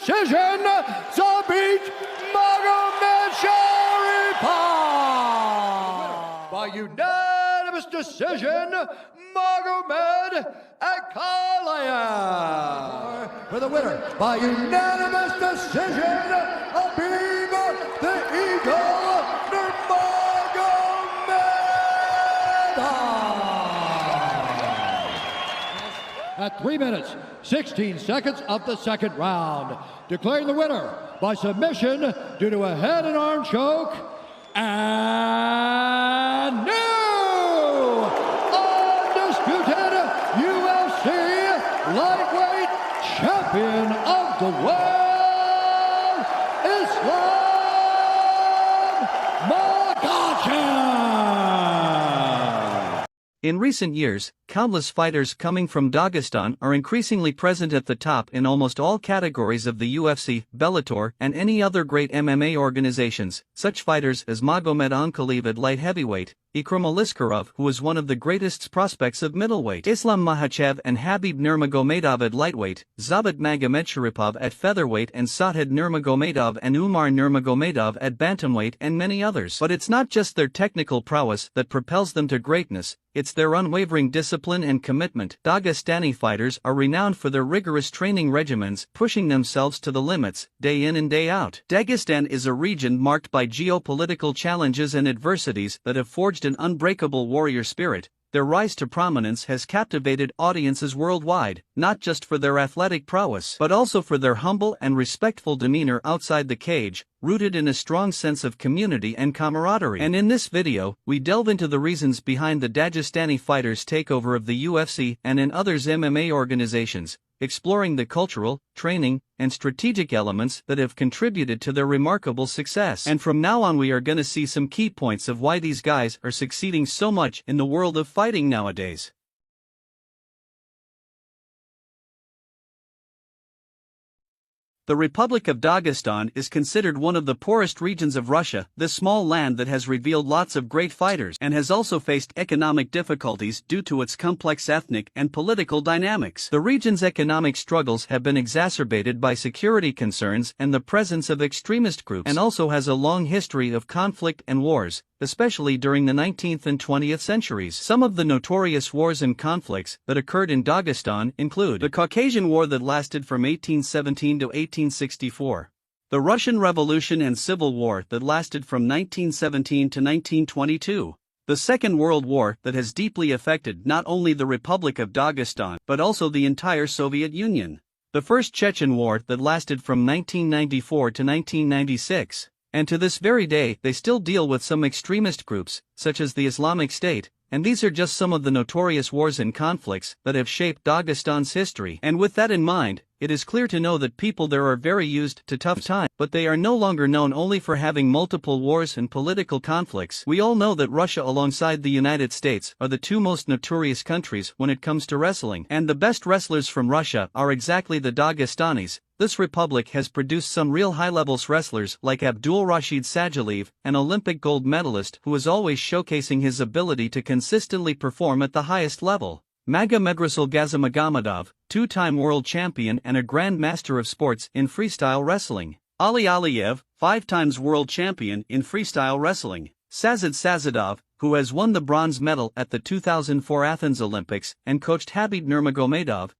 decision, Zabit Magomedsharipov. By unanimous decision, Magomed Ankalaev. For the winner, by unanimous decision, Abib the Eagle Nurmagomedov. At 3 minutes, 16 seconds of the second round, declaring the winner by submission due to a head and arm choke, and new undisputed UFC lightweight champion of the world, Islam Makhachev. In recent years, countless fighters coming from Dagestan are increasingly present at the top in almost all categories of the UFC, Bellator, and any other great MMA organizations. Such fighters as Magomed Ankalaev at light heavyweight, Ikram Aliskerov, who is one of the greatest prospects of middleweight, Islam Makhachev and Habib Nurmagomedov at lightweight, Zabit Magomedsharipov at featherweight, and Sahed Nurmagomedov and Umar Nurmagomedov at bantamweight, and many others. But it's not just their technical prowess that propels them to greatness, it's their unwavering discipline and commitment. Dagestani fighters are renowned for their rigorous training regimens, pushing themselves to the limits, day in and day out. Dagestan is a region marked by geopolitical challenges and adversities that have forged an unbreakable warrior spirit. Their rise to prominence has captivated audiences worldwide, not just for their athletic prowess, but also for their humble and respectful demeanor outside the cage, rooted in a strong sense of community and camaraderie. And in this video, we delve into the reasons behind the Dagestani fighters' takeover of the UFC and in others MMA organizations, exploring the cultural, training, and strategic elements that have contributed to their remarkable success. And from now on we are gonna see some key points of why these guys are succeeding so much in the world of fighting nowadays. The Republic of Dagestan is considered one of the poorest regions of Russia, this small land that has revealed lots of great fighters and has also faced economic difficulties due to its complex ethnic and political dynamics. The region's economic struggles have been exacerbated by security concerns and the presence of extremist groups, and also has a long history of conflict and wars, especially during the 19th and 20th centuries. Some of the notorious wars and conflicts that occurred in Dagestan include the Caucasian War that lasted from 1817 to 1864, the Russian Revolution and Civil War that lasted from 1917 to 1922, the Second World War that has deeply affected not only the Republic of Dagestan but also the entire Soviet Union, the First Chechen War that lasted from 1994 to 1996, and to this very day they still deal with some extremist groups, such as the Islamic State, and these are just some of the notorious wars and conflicts that have shaped Dagestan's history. And with that in mind, it is clear to know that people there are very used to tough times, but they are no longer known only for having multiple wars and political conflicts. We all know that Russia alongside the United States are the two most notorious countries when it comes to wrestling, and the best wrestlers from Russia are exactly the Dagestanis. This republic has produced some real high-level wrestlers like Abdul Rashid Sajalev, an Olympic gold medalist who is always showcasing his ability to consistently perform at the highest level. Magomedrasul Gazimagomedov, two-time world champion and a Grand Master of Sports in freestyle wrestling. Ali Aliyev, 5 times world champion in freestyle wrestling. Sazid Sazidov, who has won the bronze medal at the 2004 Athens Olympics and coached Habib Nurmagomedov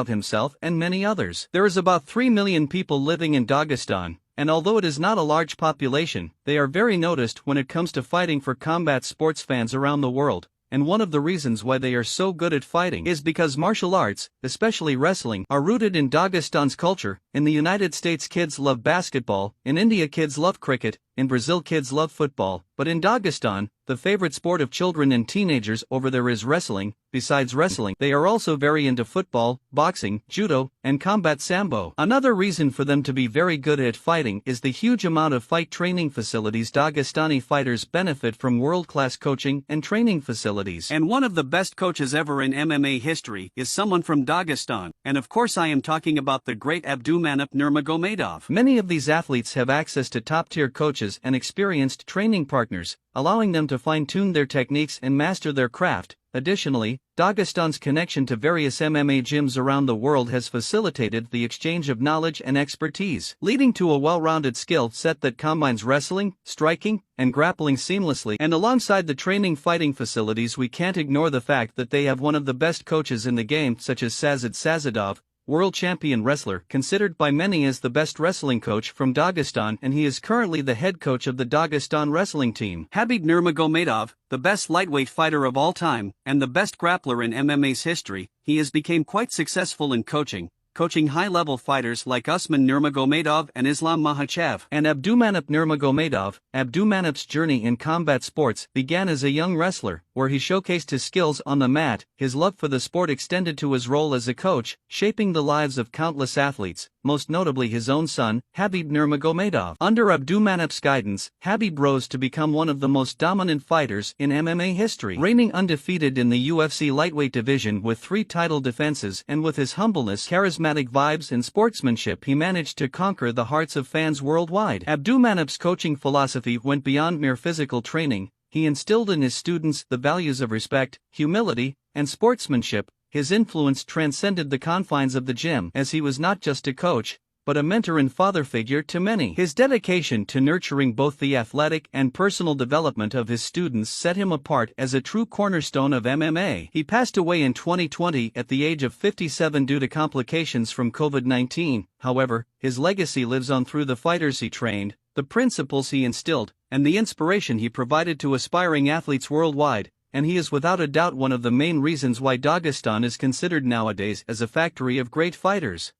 himself, and many others. There is about 3 million people living in Dagestan, and although it is not a large population, they are very noticed when it comes to fighting for combat sports fans around the world. And one of the reasons why they are so good at fighting is because martial arts, especially wrestling, are rooted in Dagestan's culture. In the United States kids love basketball, in India kids love cricket, in Brazil kids love football, but in Dagestan, the favorite sport of children and teenagers over there is wrestling. Besides wrestling, they are also very into football, boxing, judo, and combat sambo. Another reason for them to be very good at fighting is the huge amount of fight training facilities. Dagestani fighters benefit from world-class coaching and training facilities. And one of the best coaches ever in MMA history is someone from Dagestan, and of course I am talking about the great Abdulmanap Nurmagomedov. Many of these athletes have access to top-tier coaches coaches and experienced training partners, allowing them to fine-tune their techniques and master their craft. Additionally, Dagestan's connection to various MMA gyms around the world has facilitated the exchange of knowledge and expertise, leading to a well-rounded skill set that combines wrestling, striking, and grappling seamlessly. And alongside the training fighting facilities, we can't ignore the fact that they have one of the best coaches in the game, such as Sazid Sazadov, world champion wrestler, considered by many as the best wrestling coach from Dagestan, and he is currently the head coach of the Dagestan wrestling team. Habib Nurmagomedov, the best lightweight fighter of all time, and the best grappler in MMA's history, he has become quite successful in coaching high-level fighters like Usman Nurmagomedov and Islam Makhachev. And Abdulmanap Nurmagomedov. Abdulmanap's journey in combat sports began as a young wrestler, where he showcased his skills on the mat. His love for the sport extended to his role as a coach, shaping the lives of countless athletes, most notably his own son, Habib Nurmagomedov. Under Abdulmanap's guidance, Habib rose to become one of the most dominant fighters in MMA history, reigning undefeated in the UFC lightweight division with 3 title defenses, and with his humbleness, charismatic vibes, and sportsmanship, he managed to conquer the hearts of fans worldwide. Abdulmanap's coaching philosophy went beyond mere physical training. He instilled in his students the values of respect, humility, and sportsmanship. His influence transcended the confines of the gym, as he was not just a coach, but a mentor and father figure to many. His dedication to nurturing both the athletic and personal development of his students set him apart as a true cornerstone of MMA. He passed away in 2020 at the age of 57 due to complications from COVID-19. However, his legacy lives on through the fighters he trained, the principles he instilled, and the inspiration he provided to aspiring athletes worldwide. And he is without a doubt one of the main reasons why Dagestan is considered nowadays as a factory of great fighters.